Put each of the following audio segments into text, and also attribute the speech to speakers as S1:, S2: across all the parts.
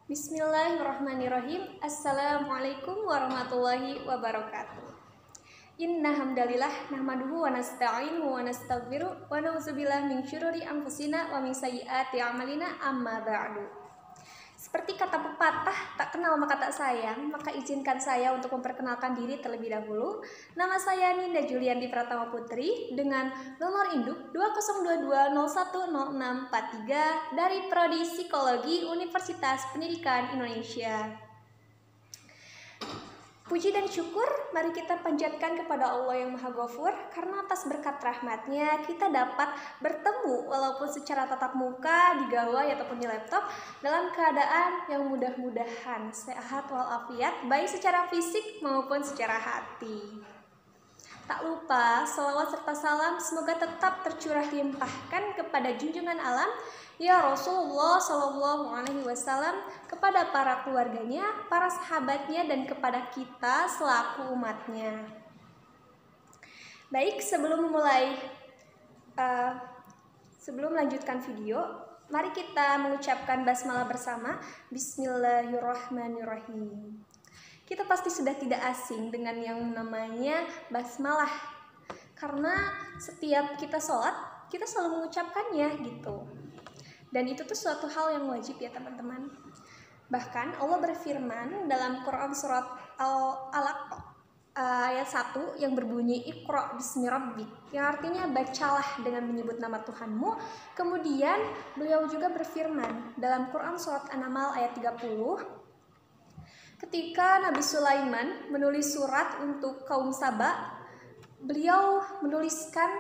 S1: Bismillahirrahmanirrahim. Assalamualaikum warahmatullahi wabarakatuh. Inna hamdalillah nahmaduhu wa nasta'inuhu wa nastaghfiruh wa na'udzubillahi min syururi anfusina wa min sayyiati a'malina amma ba'du. Seperti kata pepatah, tak kenal maka tak sayang, maka izinkan saya untuk memperkenalkan diri terlebih dahulu. Nama saya Ninda Julianti Pratama Putri dengan nomor induk 2022010643 dari Prodi Psikologi Universitas Pendidikan Indonesia. Puji dan syukur mari kita panjatkan kepada Allah yang Maha Ghafur, karena atas berkat rahmatnya kita dapat bertemu walaupun secara tatap muka di gawai ataupun di laptop dalam keadaan yang mudah-mudahan sehat walafiat baik secara fisik maupun secara hati. Tak lupa salawat serta salam semoga tetap tercurah limpahkan kepada junjungan alam ya Rasulullah Shallallahu Alaihi Wasallam, kepada para keluarganya, para sahabatnya, dan kepada kita selaku umatnya. Baik, sebelum melanjutkan video, mari kita mengucapkan basmalah bersama. Bismillahirrahmanirrahim. Kita pasti sudah tidak asing dengan yang namanya basmalah, karena setiap kita sholat, kita selalu mengucapkannya gitu. Dan itu tuh suatu hal yang wajib ya teman-teman. Bahkan Allah berfirman dalam Quran surat Al-Alaq ayat 1 yang berbunyi Iqra bismi rabbik, yang artinya bacalah dengan menyebut nama Tuhanmu. Kemudian beliau juga berfirman dalam Quran surat An-Naml ayat 30, ketika Nabi Sulaiman menulis surat untuk kaum Saba, beliau menuliskan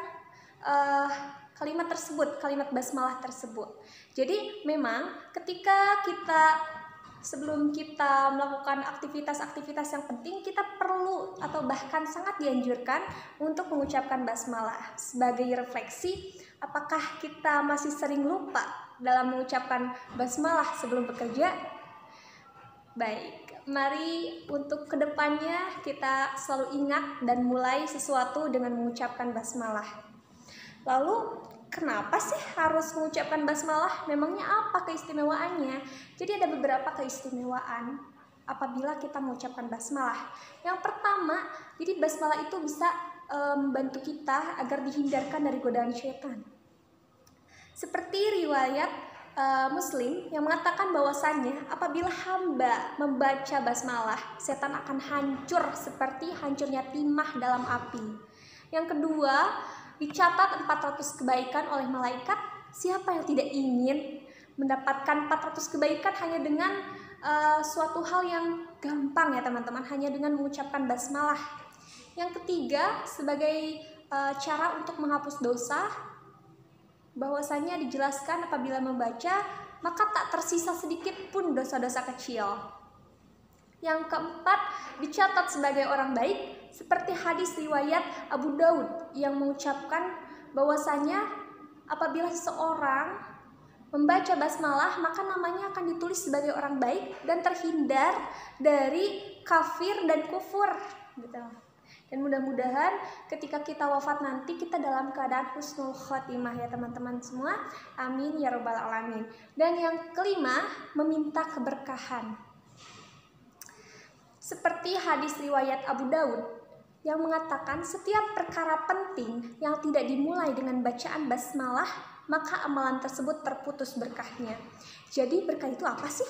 S1: kalimat tersebut, kalimat basmalah tersebut. Jadi memang ketika sebelum kita melakukan aktivitas-aktivitas yang penting, kita perlu atau bahkan sangat dianjurkan untuk mengucapkan basmalah sebagai refleksi apakah kita masih sering lupa dalam mengucapkan basmalah sebelum bekerja. Baik, mari untuk kedepannya kita selalu ingat dan mulai sesuatu dengan mengucapkan basmalah. Lalu kenapa sih harus mengucapkan basmalah? Memangnya apa keistimewaannya? Jadi ada beberapa keistimewaan apabila kita mengucapkan basmalah. Yang pertama, jadi basmalah itu bisa membantu kita agar dihindarkan dari godaan syaitan. Seperti riwayat Muslim yang mengatakan bahwasannya apabila hamba membaca basmalah, setan akan hancur seperti hancurnya timah dalam api. Yang kedua, dicatat 400 kebaikan oleh malaikat. Siapa yang tidak ingin mendapatkan 400 kebaikan hanya dengan suatu hal yang gampang ya teman-teman, hanya dengan mengucapkan basmalah. Yang ketiga, sebagai cara untuk menghapus dosa, bahwasanya dijelaskan apabila membaca maka tak tersisa sedikit pun dosa-dosa kecil. Yang keempat, dicatat sebagai orang baik, seperti hadis riwayat Abu Daud yang mengucapkan bahwasanya apabila seseorang membaca basmalah maka namanya akan ditulis sebagai orang baik dan terhindar dari kafir dan kufur gitu. Dan mudah-mudahan ketika kita wafat nanti kita dalam keadaan husnul khotimah ya teman-teman semua. Amin ya rabbal alamin. Dan yang kelima, meminta keberkahan. Seperti hadis riwayat Abu Daud yang mengatakan setiap perkara penting yang tidak dimulai dengan bacaan basmalah, maka amalan tersebut terputus berkahnya. Jadi berkah itu apa sih?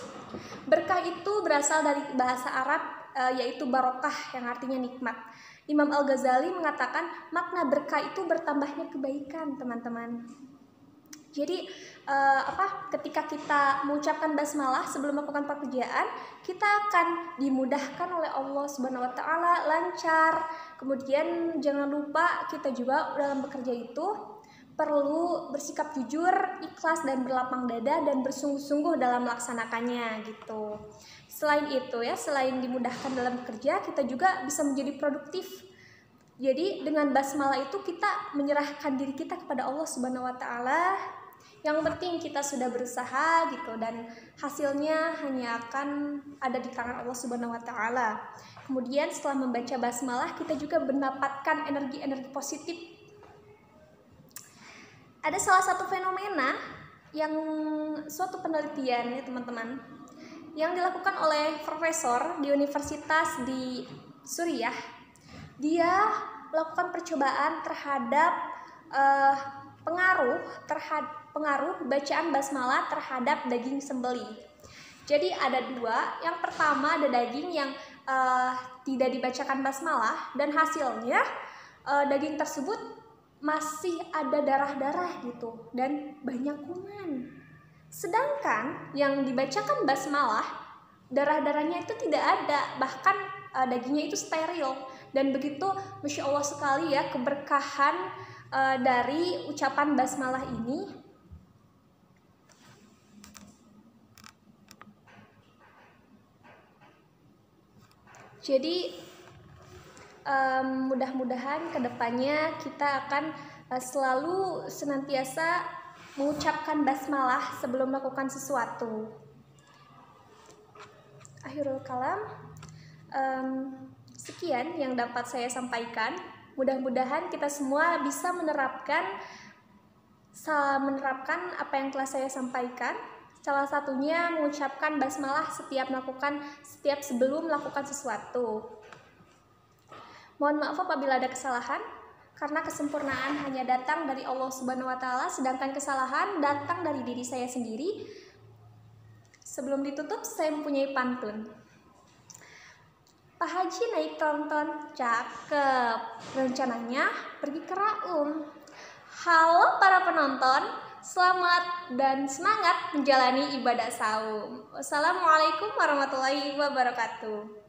S1: Berkah itu berasal dari bahasa Arab yaitu barokah yang artinya nikmat. Imam Al-Ghazali mengatakan makna berkah itu bertambahnya kebaikan, teman-teman. Jadi ketika kita mengucapkan basmalah sebelum melakukan pekerjaan, kita akan dimudahkan oleh Allah Subhanahu wa taala, lancar. Kemudian jangan lupa kita juga dalam bekerja itu perlu bersikap jujur, ikhlas dan berlapang dada dan bersungguh-sungguh dalam melaksanakannya gitu. Selain itu ya, selain dimudahkan dalam bekerja, kita juga bisa menjadi produktif. Jadi dengan basmalah itu kita menyerahkan diri kita kepada Allah Subhanahu wa taala. Yang penting kita sudah berusaha gitu, dan hasilnya hanya akan ada di tangan Allah Subhanahu wa taala. Kemudian setelah membaca basmalah, kita juga mendapatkan energi-energi positif. Ada salah satu fenomena yang suatu penelitian ya teman-teman, yang dilakukan oleh profesor di universitas di Suriah. Dia melakukan percobaan terhadap pengaruh bacaan basmalah terhadap daging sembelih. Jadi ada dua. Yang pertama ada daging yang tidak dibacakan basmalah dan hasilnya daging tersebut masih ada darah-darah gitu dan banyak kuman. Sedangkan yang dibacakan basmalah, darah-darahnya itu tidak ada, bahkan dagingnya itu steril. Dan begitu, Masya Allah sekali ya keberkahan dari ucapan basmalah ini. Jadi mudah-mudahan kedepannya kita akan selalu senantiasa mengucapkan basmalah sebelum melakukan sesuatu. Akhirul kalam, sekian yang dapat saya sampaikan. Mudah-mudahan kita semua bisa menerapkan apa yang telah saya sampaikan. Salah satunya mengucapkan basmalah setiap sebelum melakukan sesuatu. Mohon maaf apabila ada kesalahan, karena kesempurnaan hanya datang dari Allah Subhanahu wa Ta'ala, sedangkan kesalahan datang dari diri saya sendiri. Sebelum ditutup, saya mempunyai pantun. Pak Haji naik tonton, cakep, rencananya pergi ke Raum. Halo para penonton, selamat dan semangat menjalani ibadah saum. Wassalamualaikum warahmatullahi wabarakatuh.